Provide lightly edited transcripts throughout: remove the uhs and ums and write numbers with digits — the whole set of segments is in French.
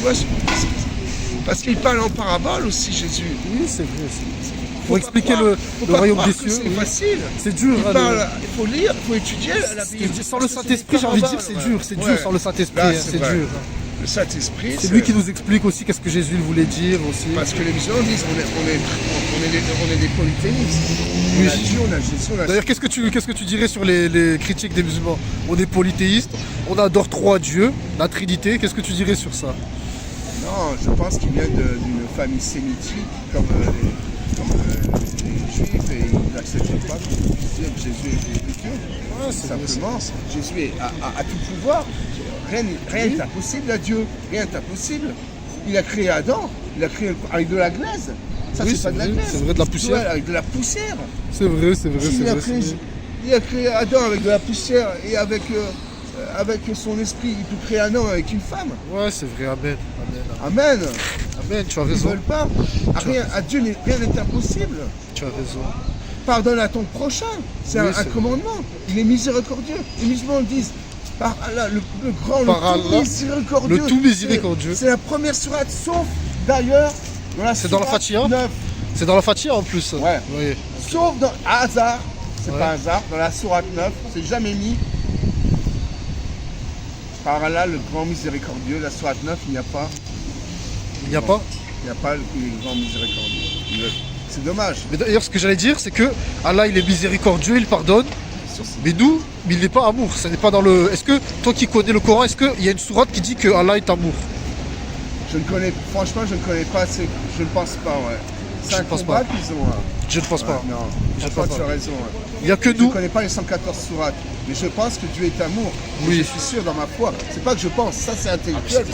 vois, parce qu'il parle en parabole aussi, Jésus. Oui, c'est vrai. Pour expliquer le royaume des cieux. C'est facile. C'est dur. Il faut lire, il faut étudier la Bible. Sans le Saint-Esprit, j'ai envie de dire, c'est dur. C'est dur sans le Saint-Esprit. C'est dur. Le Saint-Esprit, c'est lui qui nous explique aussi qu'est-ce que Jésus voulait dire aussi. Parce que les musulmans disent on est des polythéistes. Oui. On a Dieu, on a Jésus. D'ailleurs, qu'est-ce que tu dirais sur les critiques des musulmans? On est polythéistes, on adore trois dieux, la Trinité. Qu'est-ce que tu dirais sur ça? Non, je pense qu'il vient d'une famille sémitique comme les Juifs et ils n'acceptaient pas que Jésus était Dieu. Ouais, simplement, Jésus a tout pouvoir. Rien n'est impossible à Dieu. Rien n'est impossible. Il a créé Adam, il a créé avec de la glaise. Ça, c'est pas de la glaise. C'est vrai, de la poussière. Avec de la poussière. C'est vrai. Il a créé Adam avec de la poussière et avec son esprit. Il peut créer un homme avec une femme. Ouais, c'est vrai. Amen. Amen, tu as raison. Ils ne veulent pas. À Dieu, rien n'est impossible. Tu as raison. Pardonne à ton prochain. C'est un commandement. Il est miséricordieux. Les musulmans disent par Allah, le grand, le tout miséricordieux. C'est la première sourate, sauf d'ailleurs dans la sourate 9. C'est dans la Fatiha en plus. Ouais. Oui. Sauf dans hasard, c'est pas hasard, dans la sourate 9, c'est jamais mis. Par Allah, le grand miséricordieux, la sourate 9, il n'y a pas. Il n'y a pas le grand miséricordieux. C'est dommage. Mais d'ailleurs, ce que j'allais dire, c'est que Allah, il est miséricordieux, il pardonne. Mais nous, il n'est pas amour. Ça n'est pas dans le. Est-ce que toi qui connais le Coran, est-ce qu'il y a une sourate qui dit que Allah est amour? Franchement, je ne connais pas. Je ne pense pas, ouais. C'est un combat qu'ils ont. Je ne pense pas. Non, je pense que tu as raison. Il n'y a que nous. Je ne connais pas les 114 sourates, mais je pense que Dieu est amour. Oui. Je suis sûr dans ma foi. C'est pas que je pense, ça c'est intellectuel.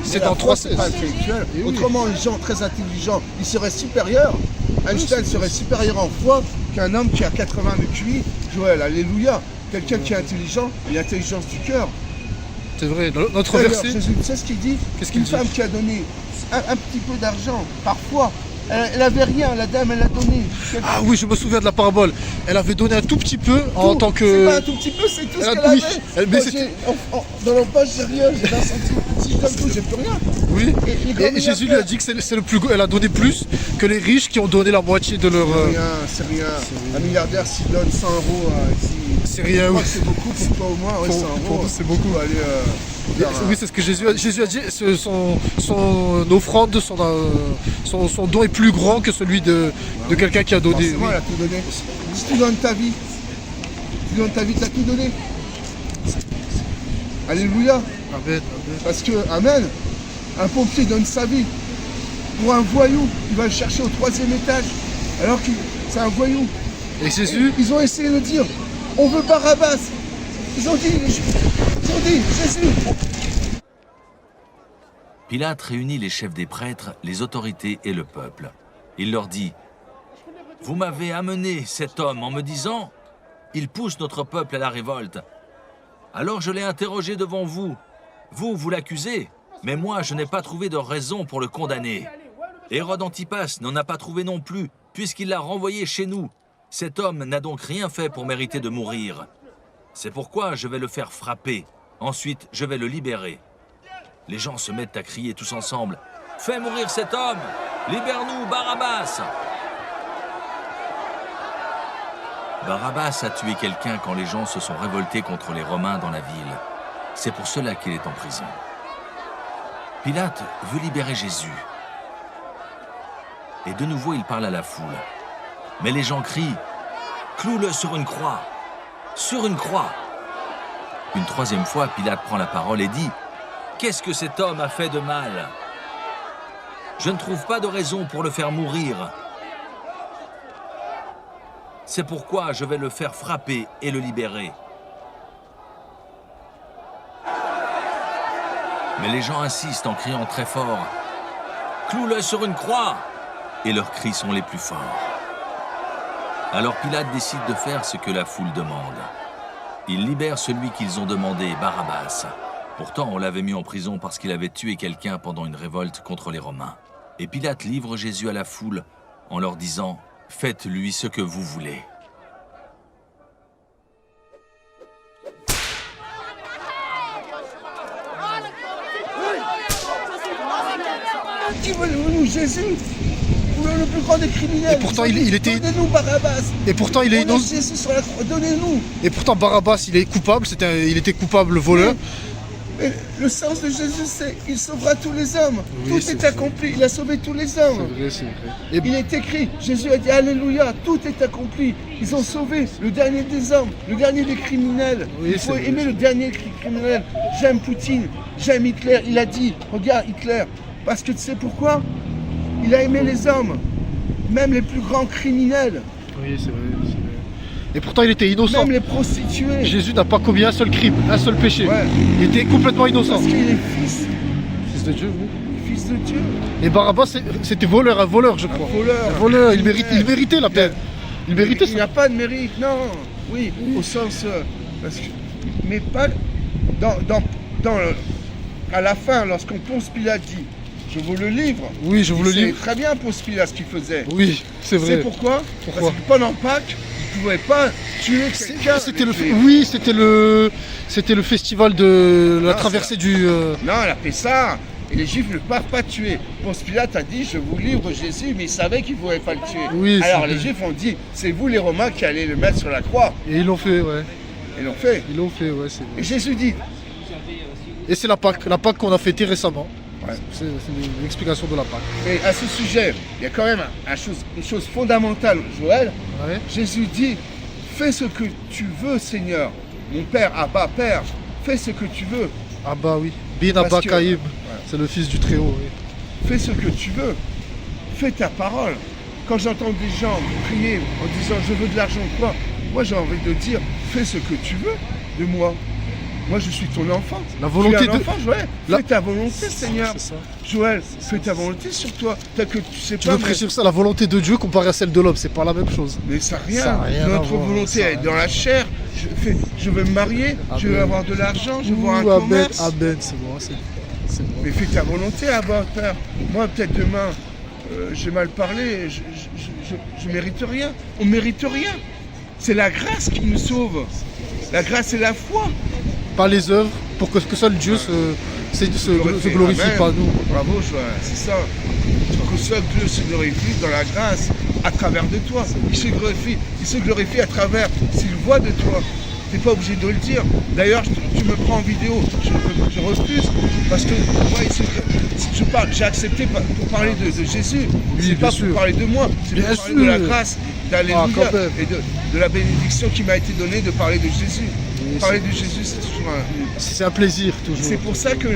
C'est dans 3 16. C'est pas intellectuel. Autrement, les gens très intelligents, ils seraient supérieurs. Einstein serait supérieur en foi qu'un homme qui a 80 de QI. Joël, alléluia. Quelqu'un qui est intelligent, il a l'intelligence du cœur. C'est vrai, notre verset. Jésus, tu sais ce qu'il dit? Une femme qui a donné un petit peu d'argent, parfois, elle n'avait rien, la dame, elle a donné. Ah oui, je me souviens de la parabole. Elle avait donné un tout petit peu en tant que. C'est pas un tout petit peu, c'est tout ce qu'elle avait. Dans leur poche, j'ai rien, j'ai 20 centimes. Si je donne tout, j'ai plus rien. Oui, et Jésus lui a dit que c'est le plus. Elle a donné plus que les riches qui ont donné la moitié de leur. C'est rien. Un milliardaire, s'il donne 100 euros, c'est rien. Oui. C'est beaucoup pour toi au moins, ouais, 100 euros. Pour nous, c'est beaucoup. Oui, c'est ce que Jésus a dit. Son offrande, son don est plus grand que celui de quelqu'un qui a donné. Forcément, il a tout donné. Si tu donnes ta vie, tu as tout donné. Alléluia. Amen. Parce que, amen, un pompier donne sa vie pour un voyou. Il va le chercher au 3e étage, alors que c'est un voyou. Et Jésus, ils ont essayé de dire, on veut Barabbas. Ils ont dit, Jésus. Pilate réunit les chefs des prêtres, les autorités et le peuple. Il leur dit, « Vous m'avez amené cet homme en me disant, il pousse notre peuple à la révolte. Alors je l'ai interrogé devant vous. Vous l'accusez, mais moi je n'ai pas trouvé de raison pour le condamner. Hérode Antipas n'en a pas trouvé non plus, puisqu'il l'a renvoyé chez nous. Cet homme n'a donc rien fait pour mériter de mourir. C'est pourquoi je vais le faire frapper. Ensuite, je vais le libérer. » Les gens se mettent à crier tous ensemble. « Fais mourir cet homme! Libère-nous, Barabbas !» Barabbas a tué quelqu'un quand les gens se sont révoltés contre les Romains dans la ville. C'est pour cela qu'il est en prison. Pilate veut libérer Jésus. Et de nouveau, il parle à la foule. Mais les gens crient « Cloue-le sur une croix! Sur une croix !» Une 3e fois, Pilate prend la parole et dit « Qu'est-ce que cet homme a fait de mal? Je ne trouve pas de raison pour le faire mourir. C'est pourquoi je vais le faire frapper et le libérer. » Mais les gens insistent en criant très fort « Cloue-le sur une croix !» Et leurs cris sont les plus forts. Alors Pilate décide de faire ce que la foule demande. Il libère celui qu'ils ont demandé, Barabbas. Pourtant, on l'avait mis en prison parce qu'il avait tué quelqu'un pendant une révolte contre les Romains. Et Pilate livre Jésus à la foule en leur disant « Faites-lui ce que vous voulez. » Qui veut nous, Jésus? Le plus grand des criminels. Et pourtant, il était... Donnez-nous Barabbas. Et pourtant, il est innocent. Jésus sur la croix, donnez-nous. Et pourtant, Barabbas, il est coupable, il était coupable voleur. Mais le sens de Jésus, c'est qu'il sauvera tous les hommes. Oui, tout est accompli, il a sauvé tous les hommes. C'est vrai. Et... Il est écrit, Jésus a dit Alléluia, tout est accompli. Ils ont sauvé le dernier des hommes, le dernier des criminels. Oui, il faut aimer le dernier criminel. J'aime Poutine, j'aime Hitler. Il a dit, regarde Hitler, parce que tu sais pourquoi? Il a aimé les hommes, même les plus grands criminels. Oui, c'est vrai. Et pourtant, il était innocent. Même les prostituées. Jésus n'a pas commis un seul crime, un seul péché. Ouais. Il était complètement innocent. Parce qu'il est fils. Fils de Dieu, oui. Fils de Dieu. Et Barabbas, c'était voleur, un voleur, je crois. Un voleur, il méritait la peine. Il méritait ça. Il n'y a pas de mérite, non. Oui, au sens... mais pas... à la fin, lorsqu'on Ponce Pilate dit je vous le livre. Oui, je vous le livre. C'est très bien Ponce Pilate ce qu'il faisait. Oui, c'est vrai. C'est pourquoi? Parce que pendant Pâques, il ne pouvait pas tuer quelqu'un. C'était le festival de la traversée du... Non, elle a fait ça. Et les Juifs ne peuvent pas tuer. Ponce Pilate a dit je vous livre Jésus, mais il savait qu'il ne pouvait pas le tuer. Oui, alors les Juifs ont dit c'est vous les Romains qui allez le mettre sur la croix. Et ils l'ont fait, ouais. Ils l'ont fait. Ils l'ont fait, ouais. C'est vrai. Et Jésus dit. Et c'est la Pâque qu'on a fêtée récemment. Ouais. C'est l'explication de la Pâque. Et à ce sujet, il y a quand même une chose fondamentale, Joël. Ouais. Jésus dit fais ce que tu veux, Seigneur. Mon Père, Abba, Père, fais ce que tu veux. Abba, oui. Bin Abba Kaïm. C'est le fils du Très-Haut, oui. Fais ce que tu veux. Fais ta parole. Quand j'entends des gens prier en disant je veux de l'argent ou quoi, moi j'ai envie de dire fais ce que tu veux de moi. Moi je suis ton enfant. La volonté de... enfant, Joël. Fais ta volonté, Seigneur. C'est ça. Joël, fais ta volonté sur toi. Que tu sais tu veux préciser ça, la volonté de Dieu comparée à celle de l'homme, c'est pas la même chose. Mais ça n'a rien. Notre volonté est dans la chair. Je veux me marier, je veux avoir de l'argent, je veux avoir un commerce. Amen, c'est bon. Mais fais ta volonté, Abba, Père. Moi, peut-être demain, j'ai mal parlé, je mérite rien. On mérite rien. C'est la grâce qui nous sauve. La grâce et la foi. Pas les œuvres, pour que seul Dieu se glorifie, Amen. pas nous. Bravo, c'est ça. Que seul Dieu se glorifie dans la grâce, à travers de toi. Il se glorifie à travers s'il voit de toi. Tu n'es pas obligé de le dire. D'ailleurs, tu me prends en vidéo, je refuse, parce que moi, j'ai accepté pour parler de Jésus. Oui, c'est pas pour parler de moi, c'est pour parler de la grâce, d'Alléluia, et de la bénédiction qui m'a été donnée de parler de Jésus. Oui, parler de Jésus, c'est toujours c'est un plaisir, toujours. C'est pour ça que,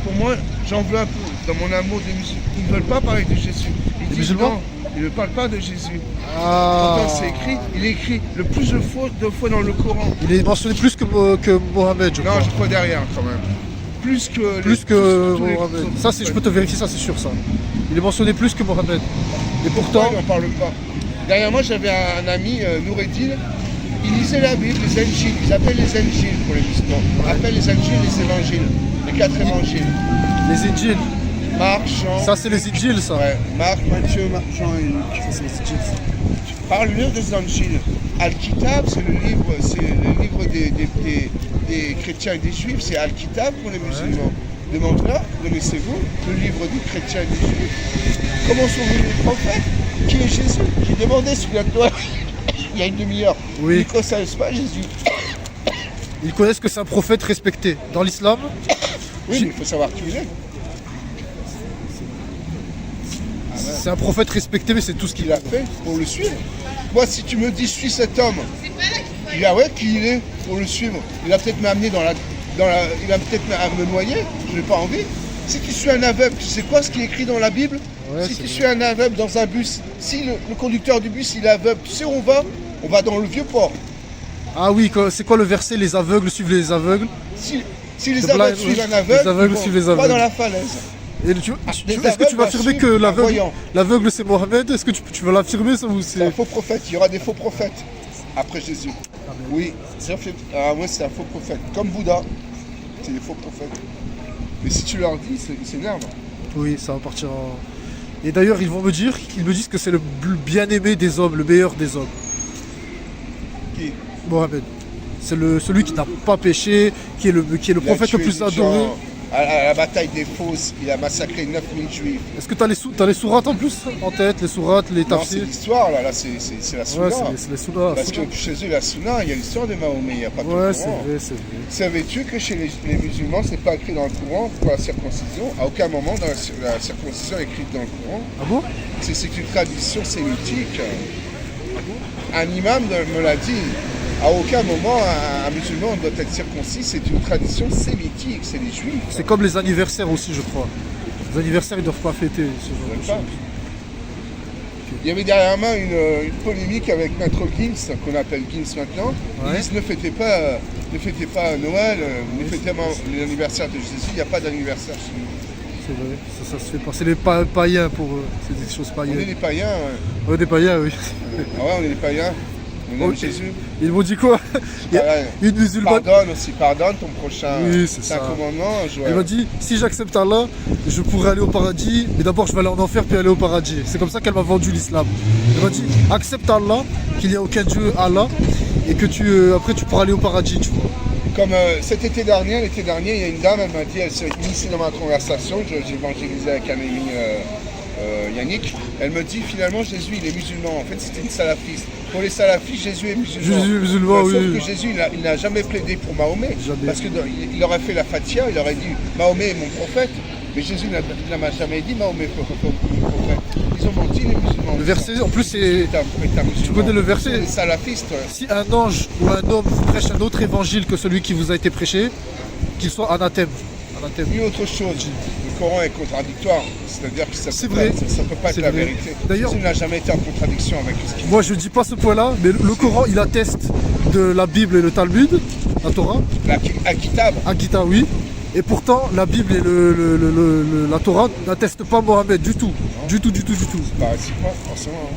pour moi, j'en veux un peu, dans mon amour des musulmans. Ils ne veulent pas parler de Jésus. Ils disent non, ils ne parlent pas de Jésus. Pourtant, c'est écrit, il est écrit le plus de fois dans le Coran. Il est mentionné plus que Mohamed, je crois. Non, je crois derrière, quand même. Plus que Mohamed. Ça, je peux te vérifier, ça, c'est sûr, ça. Il est mentionné plus que Mohamed. Et pourtant... il n'en parle pas. Derrière moi, j'avais un ami, Noureddin. Il lisait la Bible, les Injils, ils appellent les Injils pour les musulmans. Ils appellent les Injils les évangiles, les 4 évangiles. Les Injils. Marc, Jean. Ça, c'est les Injils, ça. Ouais, Marc, Matthieu, Jean et Luc. Ça, c'est les Injils. Parle-le des Injils. Al-Kitab, c'est le livre des chrétiens et des juifs, c'est Al-Kitab pour les musulmans. Ouais. Demande-leur, connaissez-vous le livre des chrétiens et des juifs? Comment sont venus les prophètes? Qui est Jésus? J'ai demandé celui de toi. Il y a une demi-heure. Oui. Ils ne savent pas Jésus. Ils connaissent que c'est un prophète respecté. Dans l'islam, oui, mais il faut savoir qui il est. C'est un prophète respecté, mais c'est tout ce qu'il a fait pour le suivre. Moi, si tu me dis, suis cet homme, il a qui il est pour le suivre. Il a peut-être m'amener il a peut-être me noyer. Je n'ai pas envie. Si tu suis un aveugle, tu sais quoi ce qui est écrit dans la Bible? Ouais, si tu suis un aveugle dans un bus, si le conducteur du bus il est aveugle, tu sais où on va? On va dans le vieux port. Ah oui, c'est quoi le verset? Les aveugles suivent les aveugles. Si les aveugles suivent un aveugle, les aveugles suivent les aveugles. Pas dans la falaise. Est-ce que tu vas affirmer que l'aveugle c'est Mohamed? Est-ce que tu vas l'affirmer ça ou c'est un faux prophète? Il y aura des faux prophètes après Jésus. Oui, c'est un faux prophète. Comme Bouddha, c'est des faux prophètes. Mais si tu leur dis, ils s'énervent. Oui, ça va partir en... Et d'ailleurs, ils me disent que c'est le bien-aimé des hommes, le meilleur des hommes. Qui? Mohamed. C'est celui qui n'a pas péché, qui est le prophète le plus adoré. À la bataille des Fosses, il a massacré 9000 juifs. Est-ce que t'as les sourates en plus en tête, les sourates, les Non, c'est tafsirs? l'histoire, là c'est la Sunna. Ouais, c'est les sourates. Parce que chez eux, la Sunna, il y a l'histoire de Mahomet, il n'y a pas que Ouais, le c'est Coran. vrai, c'est vrai. Savais-tu que chez les musulmans, c'est pas écrit dans le Coran pour la circoncision? À aucun moment dans la circoncision est écrite dans le Coran. Ah bon? C'est une tradition sémitique. Un imam me l'a dit. À aucun moment, un musulman doit être circoncis. C'est une tradition sémitique. C'est les juifs. C'est comme les anniversaires aussi, je crois. Les anniversaires, ils doivent pas fêter ce genre de choses. Il y avait derrière moi une polémique avec Maître Gims, qu'on appelle Gims maintenant. Ouais. Ils disent ne fêtez pas Noël, ne fêtez pas l'anniversaire de Jésus. Il n'y a pas d'anniversaire chez nous. C'est vrai, ça se fait pas. C'est les païens pour eux, c'est des choses païennes. On est des païens. Ouais, des païens, oui. Ah ouais, on est des païens. On aime Ok. Jésus. Ils m'ont dit quoi? Il y a Pareil. une musulmane. Pardonne ton prochain. Oui, c'est un ça. commandement. Elle m'a dit, si j'accepte Allah, je pourrai aller au paradis, mais d'abord je vais aller en enfer puis aller au paradis. C'est comme ça qu'elle m'a vendu l'islam. Elle m'a dit, accepte Allah, qu'il n'y a aucun Dieu, Allah, et que après tu pourras aller au paradis, tu vois. Comme l'été dernier, il y a une dame, elle m'a dit, elle s'est initiée dans ma conversation, j'ai évangélisé avec un ami Yannick. Elle me dit, finalement, Jésus, il est musulman. En fait, c'était une salafiste. Pour les salafistes, Jésus est musulman. Jésus est musulman, Sauf oui. que Jésus, il n'a jamais plaidé pour Mahomet. Jamais. Parce qu'il aurait fait la Fatia, il aurait dit, Mahomet est mon prophète. Mais Jésus n'a jamais dit, Mahomet est mon prophète. Ils ont menti, les musulmans. Le verset, en plus, c'est. Tu connais le verset? Les salafistes. Si un ange ou un homme vous prêche un autre évangile que celui qui vous a été prêché, qu'il soit anathème. Anathème. Puis autre chose, le Coran est contradictoire, c'est-à-dire que ça C'est peut vrai. pas, ça peut pas être C'est la vrai. vérité. D'ailleurs- Jésus n'a jamais été en contradiction avec ce qu'il dit. Moi je dis pas ce point-là, mais le Coran il atteste de la Bible et le Talmud, la Torah, Al-Kitab, Agita oui, et pourtant la Bible et la Torah n'attestent pas Mohammed du tout. Du tout. bah c'est quoi forcément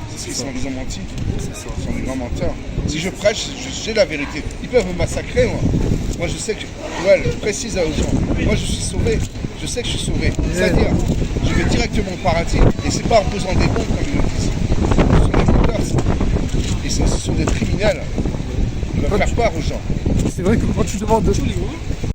parce qu'ils ont menti. Ils sont des grands menteurs. Si je prêche, j'ai la vérité. Ils peuvent me massacrer, moi. Moi, je sais que... Ouais, je précise aux gens. Moi, je suis sauvé. Je sais que je suis sauvé. C'est-à-dire, je vais directement au paradis. Et c'est pas en posant des bombes, comme ils le disent. Ce sont des menteurs, ça. Et ce sont des criminels. Ils veulent faire peur aux gens. C'est vrai que quand tu demandes